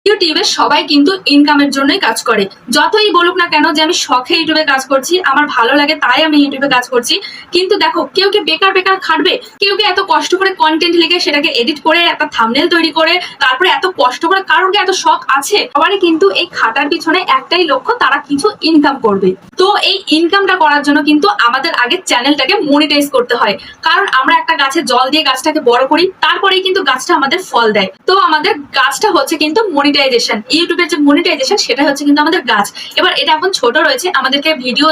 ইউটিউবে সবাই কিন্তু ইনকামের জন্যই কাজ করে। যতই বলুক না কেন যে আমি শখে ইউটিউবে কাজ করছি, আমার ভালো লাগে তাই আমি ইউটিউবে কাজ করছি, কিন্তু দেখো কেউ কি বেকার বেকার খাটবে? কেউ কি এত কষ্ট করে কন্টেন্ট লিখে সেটাকে এডিট করে একটা থাম্বনেল তৈরি করে তারপরে এত কষ্ট করে, কারোর কি এত শখ আছে? সবারই কিন্তু এই খাটার পিছনে একটাই লক্ষ্য, তারা কিছু ইনকাম করবে। তো এই ইনকামটা করার জন্য কিন্তু আমাদের আগে চ্যানেলটাকে মনিটাইজ করতে হয়, কারণ আমরা একটা গাছে জল দিয়ে গাছটাকে বড় করি, তারপরেই কিন্তু গাছটা আমাদের ফল দেয়। তো আমাদের গাছটা হচ্ছে কিন্তু মনিটাইজেশন। ইউটিউবের যে মনিটাইজেশন সেটা হচ্ছে কিন্তু আমাদের গাছ। এবার এটা এখন ছোট রয়েছে, আমাদেরকে ভিডিও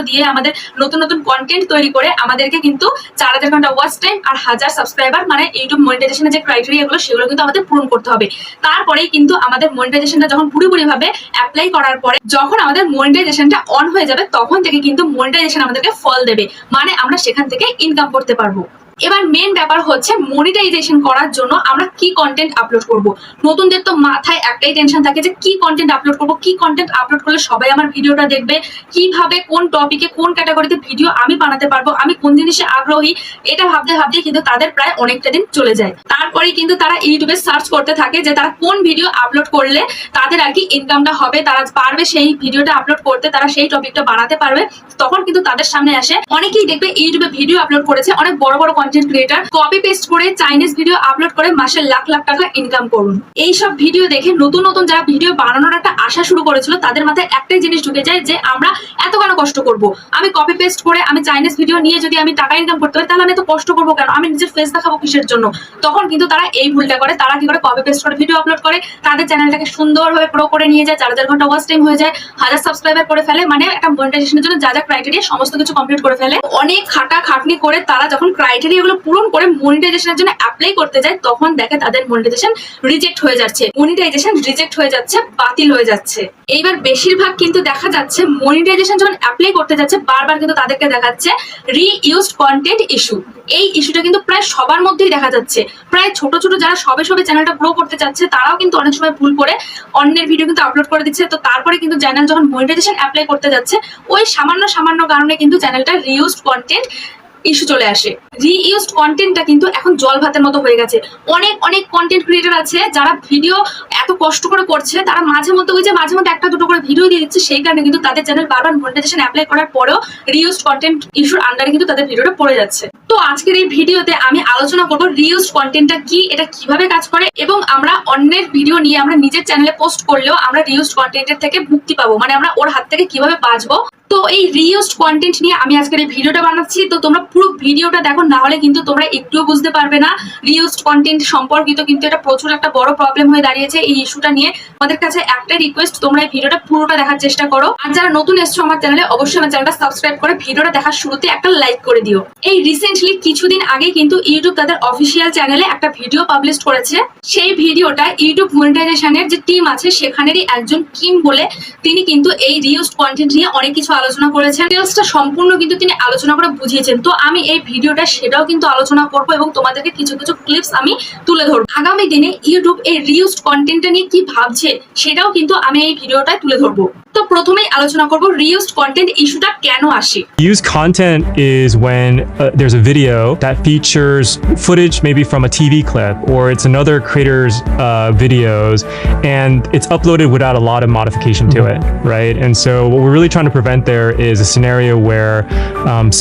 দিয়ে আমাদের নতুন নতুন কন্টেন্ট তৈরি করে আমাদেরকে কিন্তু 4000 ঘন্টা ওয়াচ টাইম আর 1000 সাবস্ক্রাইবার, মানে ইউটিউব মনিটাইজেশনের যে ক্রাইটেরিয়া গুলো সেগুলো কিন্তু আমাদের পূরণ করতে হবে। তারপরেই কিন্তু আমাদের মনিটাইজেশনটা যখন পুরোপুরি ভাবে অ্যাপ্লাই করার পরে যখন আমাদের মনিটাইজেশনটা অন হয়ে যাবে তখন থেকে কিন্তু মনিটাইজেশন আমাদেরকে ফল দেবে, মানে আমরা সেখান থেকে ইনকাম করতে পারবো। এবার মেন ব্যাপার হচ্ছে মনিটাইজেশন করার জন্য আমরা কি কন্টেন্ট আপলোড করব। নতুনদের তো মাথায় একটাই টেনশন থাকে যে কি কন্টেন্ট আপলোড করব, কি কন্টেন্ট আপলোড করলে সবাই আমার ভিডিওটা দেখবে, কিভাবে কোন টপিকে কোন ক্যাটাগরিতে ভিডিও আমি বানাতে পারবো, আমি কোন জিনিসে আগ্রহী, এটা ভাবতে ভাবতে কিন্তু তাদের প্রায় অনেকটা দিন চলে যায়। তারপরেই কিন্তু তারা ইউটিউবে সার্চ করতে থাকে যে তারা কোন ভিডিও আপলোড করলে তাদের আর কি ইনকামটা হবে, তারা পারবে সেই ভিডিওটা আপলোড করতে, তারা সেই টপিকটা বানাতে পারবে। তখন কিন্তু তাদের সামনে আসে অনেকেই দেখবে ইউটিউবে ভিডিও আপলোড করেছে, অনেক বড় বড় কন্টেন্ট ক্রিয়েটর কপি পেস্ট করে চাইনিজ ভিডিও আপলোড করে মাসে লাখ লাখ টাকা ইনকাম করুন। এই সব ভিডিও দেখে নতুন নতুন যারা ভিডিও বানানোর একটা আশা শুরু করেছিল তাদের মাথায় একটাই জিনিস ঢুকে যায় যে আমরা এত কেন কষ্ট করব, আমি কপি পেস্ট করে আমি চাইনিজ ভিডিও নিয়ে যদি আমি টাকা ইনকাম করতে পারি তাহলে আমি এত কষ্ট করবো কেন, আমি নিজের ফেস দেখাবো কিসের জন্য? তখন কিন্তু তারা এই ভুলটা করে, তারা কি করে কপি পেস্ট করে ভিডিও আপলোড করে, তাদের চ্যানেলটাকে সুন্দরভাবে গ্রো করে নিয়ে যায়, 4000 ঘন্টা ওয়াচ টাইম হয়ে যায়, 1000 সাবস্ক্রাইবার করে ফেলে, মানে একটা মনিটাইজেশনের জন্য যা যা ক্রাইটেরিয়া সমস্ত কিছু কমপ্লিট করে ফেলে। অনেক খাটাখাটনি করে তারা যখন ক্রাইটেরিয়া গুলো পূরণ করে মনিটাইজেশনের জন্য অ্যাপ্লাই করতে যায় তখন দেখে তাদের মনিটাইজেশন রিজেক্ট হয়ে যাচ্ছে, মনিটাইজেশন রিজেক্ট হয়ে যাচ্ছে, বাতিল হয়ে যাচ্ছে। এইবার বেশিরভাগ কিন্তু দেখা যাচ্ছে মনিটাইজেশন যখন অ্যাপ্লাই করতে যাচ্ছে বারবার কিন্তু তাদেরকে দেখাচ্ছে রিইউজড কন্টেন্ট ইস্যু। এই ইস্যুটা কিন্তু প্রায় সবার মধ্যেই দেখা যাচ্ছে। প্রায় ছোট ছোট যারা সবে চ্যানেলটা গ্রো করতে চাচ্ছে তারাও কিন্তু অনেক সময় ভুল করে অন্যের ভিডিও কিন্তু আপলোড করে দিচ্ছে। তো তারপরে কিন্তু চ্যানেল যখন মনিটাইজেশন অ্যাপ্লাই করতে যাচ্ছে ওই সামান্য কারণে কিন্তু চ্যানেলটা রিইউজড কন্টেন্ট ইস্যু চলে আসে। রিইউজড কন্টেন্টটা কিন্তু এখন জল ভাতের মতো হয়ে গেছে। অনেক কন্টেন্ট ক্রিয়েটর আছে যারা ভিডিও এত কষ্ট করে করছে, তারা মাঝে মধ্যে একটা দুটো করে ভিডিও দিয়ে দিচ্ছে, সেই কারণে কিন্তু তাদের চ্যানেল বারবার মনিটাইজেশন অ্যাপ্লাই করার পরেও রিইউজড কন্টেন্ট ইস্যুর আন্ডারে কিন্তু তাদের ভিডিওটা পড়ে যাচ্ছে। তো আজকের এই ভিডিওতে আমি আলোচনা করবো রিইউজড কন্টেন্টটা কি, এটা কিভাবে কাজ করে, এবং আমরা অন্যের ভিডিও নিয়ে আমরা নিজের চ্যানেলে পোস্ট করলেও আমরা রিইউজড কন্টেন্টের থেকে মুক্তি পাবো, মানে আমরা ওর হাত থেকে কিভাবে বাঁচবো। তো এই রিইউজড কন্টেন্ট নিয়ে আমি আজকের এই ভিডিওটা বানাচ্ছি, তো তোমরা পুরো ভিডিওটা দেখো, না হলে কিন্তু তোমরা একটুও বুঝতে পারবে না। রিইউজড কন্টেন্ট সম্পর্কিত কিন্তু এটা প্রচুর একটা বড় প্রবলেম হয়ে দাঁড়িয়েছে। এই ইস্যুটা নিয়ে আমাদের কাছে একটা রিকোয়েস্ট, তোমরা এই ভিডিওটা পুরোটা দেখার চেষ্টা করো, আর যারা নতুন এসছো আমার চ্যানেলে অবশ্যই আমার চ্যানেলটা সাবস্ক্রাইব করে ভিডিওটা দেখার শুরুতে একটা লাইক করে দিও। এই রিসেন্টলি কিছুদিন আগে কিন্তু ইউটিউব তাদের অফিসিয়াল চ্যানেলে একটা ভিডিও পাবলিশ করেছে। সেই ভিডিওটা ইউটিউব মনিটাইজেশনের যে টিম আছে সেখানেরই একজন কিম বলে, তিনি কিন্তু এই রিইউজড কন্টেন্ট নিয়ে অনেক কিছু আলোচনা করেছেন। ডিটেইলসটা সম্পূর্ণ কিন্তু তিনি আলোচনা করে বুঝিয়েছেন। তো আমি এই ভিডিওটা সেটাও কিন্তু আলোচনা করব এবং তোমাদেরকে কিছু ক্লিপস আমি তুলে ধরবো। আগামী দিনে ইউটিউব এই রিইউজড কন্টেন্টটা নিয়ে কি ভাবছে সেটাও কিন্তু আমি এই ভিডিওটায় তুলে ধরবো। তো প্রথমেই আলোচনা করব রিইউজড কন্টেন্ট ইস্যুটা কেন আসে। Used content is when there's a video that features footage maybe from a TV clip or it's another creator's videos and it's uploaded without a lot of modification to it, right? And so what we're really trying to prevent there is a scenario where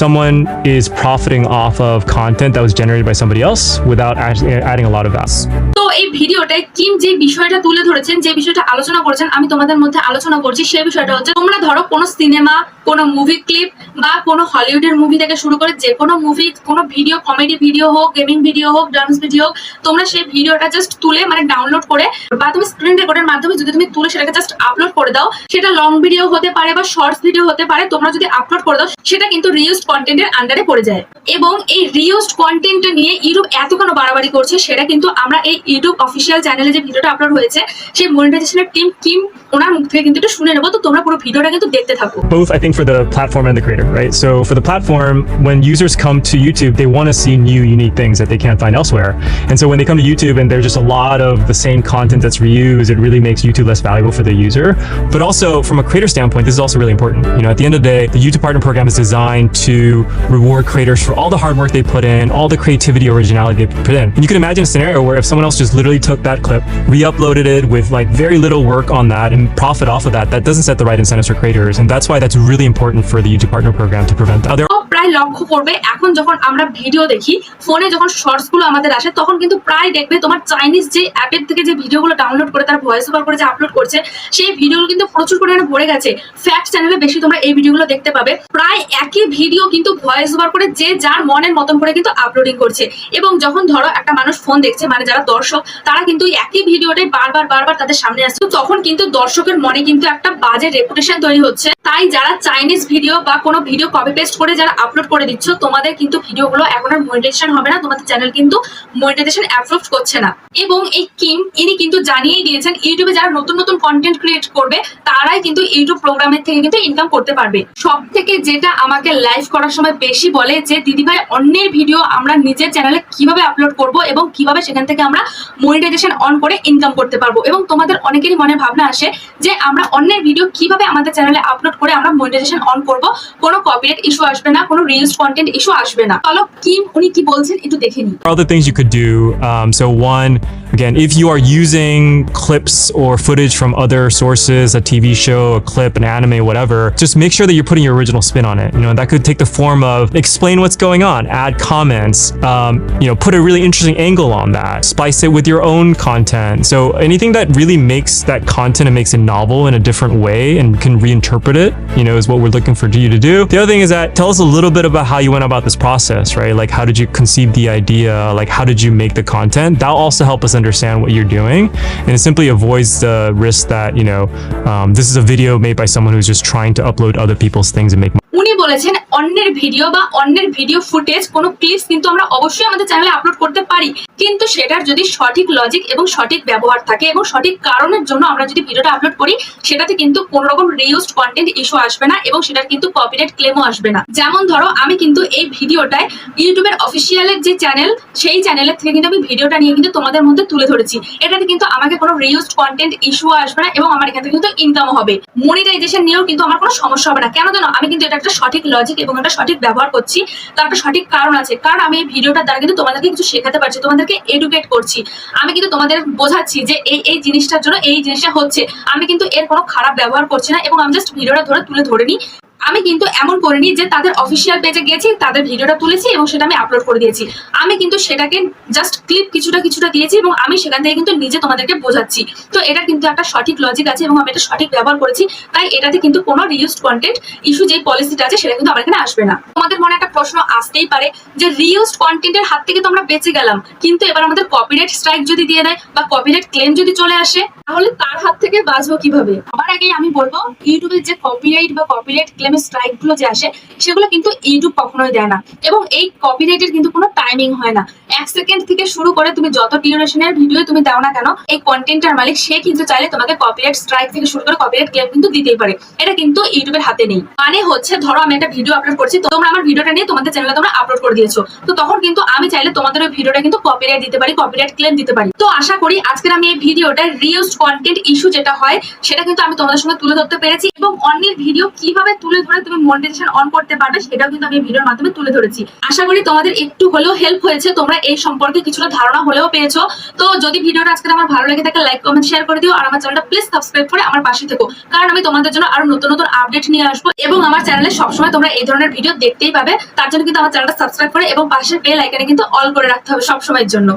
someone is profiting off of content that was generated by somebody else without actually adding a lot of value. তো এই ভিডিওটায় Kim যে বিষয়টা তুলে ধরেছেন, যে বিষয়টা আলোচনা করেছেন, আমি তোমাদের মধ্যে আলোচনা করছি। সেই বিষয়টা হচ্ছে, তোমরা ধরো কোনো সিনেমা, কোনো মুভি ক্লিপ বা কোনো হলিউডের মুভি থেকে শুরু করে যে কোনো মুভি, কোনো ভিডিও, কমেডি ভিডিও হোক, গেমিং ভিডিও হোক, ডান্স ভিডিও হোক, তোমরা সেই ভিডিওটা জাস্ট তুলে মানে ডাউনলোড করে বা তুমি স্ক্রিন রেকর্ডের মাধ্যমে যদি তুমি তুলে সেটাকে জাস্ট আপলোড করে দাও, সেটা লং ভিডিও হতে পারে বা শর্টস ভিডিও হতে পারে, তোমরা যদি আপলোড করে দাও সেটা কিন্তু রিইউজড কন্টেন্টের আন্ডারে পড়ে যায়। এবং এই রিইউজড কন্টেন্টটা নিয়ে ইউটিউব এত কেন বাড়াবাড়ি করছে সেটা কিন্তু আমরা এই ইউটিউব অফিসিয়াল চ্যানেলে যে ভিডিওটা আপলোড হয়েছে সেই মনিটাইজেশনের টিম কিম ওনার মুখ থেকে কিন্তু একটু শুনে নেবো। তো তোমরা পুরো ভিডিওটা কিন্তু দেখতে থাকো। Both, I think, for the platform and the creator, right? So for the platform, when users come to YouTube, they want to see new, unique things that they can't find elsewhere. And so when they come to YouTube and there's just a lot of the same content that's reused, it really makes YouTube less valuable for the user. But also from a creator standpoint, this is also really important. You know, at the end of the day, the YouTube Partner Program is designed to reward creators for all the hard work they put in, all the creativity, originality they put in. And you can imagine a scenario where if someone else just just literally took that clip, re-uploaded it with like very little work on that and profit off of that, that doesn't set the right incentives for creators. And that's why that's really important for the YouTube Partner Program to prevent that. প্রায় লক্ষ্য করবে এখন যখন আমরা video দেখি ফোনে, যখন shorts গুলো আমাদের আসে, তখন কিন্তু প্রায় দেখবে তোমার চাইনিজ যে অ্যাপের থেকে যে ভিডিওগুলো ডাউনলোড করে তার ভয়েস ওভার করে যে আপলোড করছে, সেই ভিডিওগুলো কিন্তু প্রচুর পরিমাণে ভরে গেছে। ফ্যাক্ট চ্যানেলে বেশি তোমরা এই ভিডিওগুলো দেখতে পাবে, প্রায় একই ভিডিও কিন্তু ভয়েস ওভার করে যে যার মনের মতন করে কিন্তু আপলোডিং করছে। এবং যখন ধরো একটা মানুষ ফোন দেখছে, মানে যারা দর্শক, তারা কিন্তু একই ভিডিওটাই বারবার তাদের সামনে আসছে, তখন কিন্তু দর্শকের মনে কিন্তু একটা বাজে রেপুটেশন তৈরি হচ্ছে। তাই যারা চাইনিজ ভিডিও বা কোনো ভিডিও কপি পেস্ট করে যারা আপলোড করে দিচ্ছ, তোমাদের কিন্তু ভিডিওগুলো এখন আর মনিটাইজেশন হবে না, তোমাদের চ্যানেল কিন্তু মনিটাইজেশন অ্যাপ্রুভ করছে না। এবং এই কিম ইনি কিন্তু জানিয়েই দিয়েছেন ইউটিউবে যারা নতুন কন্টেন্ট ক্রিয়েট করবে তারাই কিন্তু ইউটিউব প্রোগ্রামের থেকে কিন্তু ইনকাম করতে পারবে। সব থেকে যেটা আমাকে লাইভ করার সময় বেশি বলে যে দিদি ভাই, অন্যের ভিডিও আমরা নিজের চ্যানেলে কিভাবে আপলোড করব এবং কিভাবে সেখান থেকে আমরা মনিটাইজেশন অন করে ইনকাম করতে পারবো। এবং তোমাদের অনেকেরই মনে ভাবনা আসে যে আমরা অন্যের ভিডিও কিভাবে আমাদের চ্যানেলে আপলোড করে আমরা মনিটাইজেশন অন করব, কোনো কপিরাইট ইস্যু আসবে না, কোনো রিউজড কন্টেন্ট ইস্যু আসবে না। চলো কিম উনি কি বলছেন একটু দেখে নিই। Other things you could do. So one, again, if you are using clips or footage from other sources, a TV show, a clip, an anime, whatever, just make sure that you're putting your original spin on it. You know, that could take the form of explain what's going on, add comments, put a really interesting angle on that, spice it with your own content. So anything that really makes that content and makes it novel in a different way and can reinterpret it, is what we're looking for you to do. The other thing is that tell us a little bit about how you went about this process, right? Like, how did you conceive the idea? Like, how did you make the content? That'll also help us understand what you're doing, and it simply avoids the risk that this is a video made by someone who's just trying to upload other people's things and make money. উনি বলেছেন অন্যের video বা অন্যের video footage কোনো clips কিন্তু আমরা অবশ্যই আমাদের চ্যানেলে আপলোড করতে পারি, কিন্তু সেটার যদি সঠিক লজিক এবং সঠিক ব্যবহার থাকে এবং সঠিক কারণের জন্য আমরা যদি ভিডিওটা আপলোড করি, সেটাতে কিন্তু কোনো রকম রিউজড কন্টেন্ট ইস্যু আসবে না এবং সেটার কিন্তু কপিরাইট ক্লেমও আসবে না। যেমন ধরো আমি কিন্তু এই ভিডিওটায় ইউটিউবের অফিসিয়ালের যে চ্যানেল, সেই চ্যানেলের থেকে কিন্তু আমি ভিডিওটা নিয়ে কিন্তু তোমাদের মধ্যে তুলে ধরেছি। এটাতে কিন্তু আমাকে কোনো রিউজড কন্টেন্ট ইস্যু আসবে না এবং আমার এখান থেকে কিন্তু ইনকামও হবে। মনিটাইজেশন নিয়েও কিন্তু আমার কোনো সমস্যা হবে না। কেন জানো? আমি কিন্তু এটা একটা সঠিক লজিক এবং একটা সঠিক ব্যবহার করছি, তার একটা সঠিক কারণ আছে। কারণ আমি এই ভিডিওটার দ্বারা কিন্তু তোমাদেরকে কিছু শেখাতে পারছি, তোমাদেরকে এডুকেট করছি, আমি কিন্তু তোমাদের বোঝাচ্ছি যে এই জিনিসটার জন্য এই জিনিসটা হচ্ছে। আমি কিন্তু এর কোনো খারাপ ব্যবহার করছি না এবং আমি জাস্ট ভিডিওটা তুলে নিই। আমি কিন্তু এমন করিনি যে তাদের অফিসিয়াল পেজে গেছি, তাদের ভিডিওটা তুলেছি এবং সেটা আমি আপলোড করে দিয়েছি। আমি কিন্তু সেটাকে জাস্ট ক্লিপ কিছুটা দিয়েছি এবং আমি সেখান থেকে কিন্তু নিজে তোমাদেরকে বোঝাচ্ছি। তো এটা কিন্তু একটা সঠিক লজিক আছে এবং আমি এটা সঠিক ব্যবহার করেছি, তাই এটাতে কিন্তু কোনো রিউজড কন্টেন্ট ইস্যু যে পলিসিটা আছে সেটা কিন্তু আমার এখানে আসবে না। তোমাদের মনে একটা প্রশ্ন আসতেই পারে যে রিউজড কন্টেন্টের হাত থেকে তো আমরা বেঁচে গেলাম, কিন্তু এবার আমাদের কপিরাইট স্ট্রাইক যদি দিয়ে দেয় বা কপিরাইট ক্লেম যদি চলে আসে, তাহলে তার হাত থেকে বাঁচবো কিভাবে? আমার আগে আমি বলবো ইউটিউবের যে কপিরাইট বা কপিরাইট ক্লেমের স্ট্রাইক গুলো যে আসে, সেগুলো কিন্তু ইউটিউব কখনোই দেয় না এবং এই কপিরাইটের কিন্তু কোনো টাইমিং হয় না। 1 সেকেন্ড থেকে শুরু করে তুমি যত ডিউরেশনের ভিডিও তুমি দাও না কেন, এই কন্টেন্টের মালিক সে কিন্তু চাইলে তোমাকে কপিরাইট স্ট্রাইক থেকে শুরু করে কপিরাইট ক্লেম কিন্তু দিতেই পারে। এটা কিন্তু ইউটিউবের হাতে নেই। মানে হচ্ছে ধরো আমি একটা ভিডিও আপলোড করছি, তোমরা আমার ভিডিওটা নিয়ে তোমাদের চ্যানেলে তোমরা আপলোড করে দিয়েছো, তো তখন কিন্তু আমি চাইলে তোমাদের ওই ভিডিওটা কিন্তু কপিরাইট দিতে পারি, কপিরাইট ক্লেম দিতে পারি। তো আশা করি আজকের আমি এই ভিডিওটা রিউজড কন্টেন্ট ইস্যু যেটা হয় সেটা কিন্তু আমি তোমাদের সঙ্গে তুলে ধরতে পেরেছি এবং অন্যের ভিডিও কিভাবে তুলে ধরে তুমি মনিটাইজেশন অন করতে পারবে সেটাও কিন্তু আমি ভিডিওর মাধ্যমে তুলে ধরেছি। আশা করি তোমাদের একটু হলেও হেল্প হয়েছে, তোমরা এই সম্পর্কে কিছুটা ধারণা হলেও পেয়েছো। তো যদি ভিডিওটা আজকে আমার ভালো লেগে থাকে লাইক কমেন্ট শেয়ার করে দিও আর আমার চ্যানেলটা প্লিজ সাবস্ক্রাইব করে আমার পাশে থেকো, কারণ আমি তোমাদের জন্য আরো নতুন আপডেট নিয়ে আসবো এবং আমার চ্যানেলে সবসময় তোমরা এই ধরনের ভিডিও দেখতেই পাবে। তার জন্য কিন্তু আমার চ্যানেলটা সাবস্ক্রাইব করে এবং পাশে বেল আইকনে কিন্তু অল করে রাখতে হবে সবসময়ের জন্য।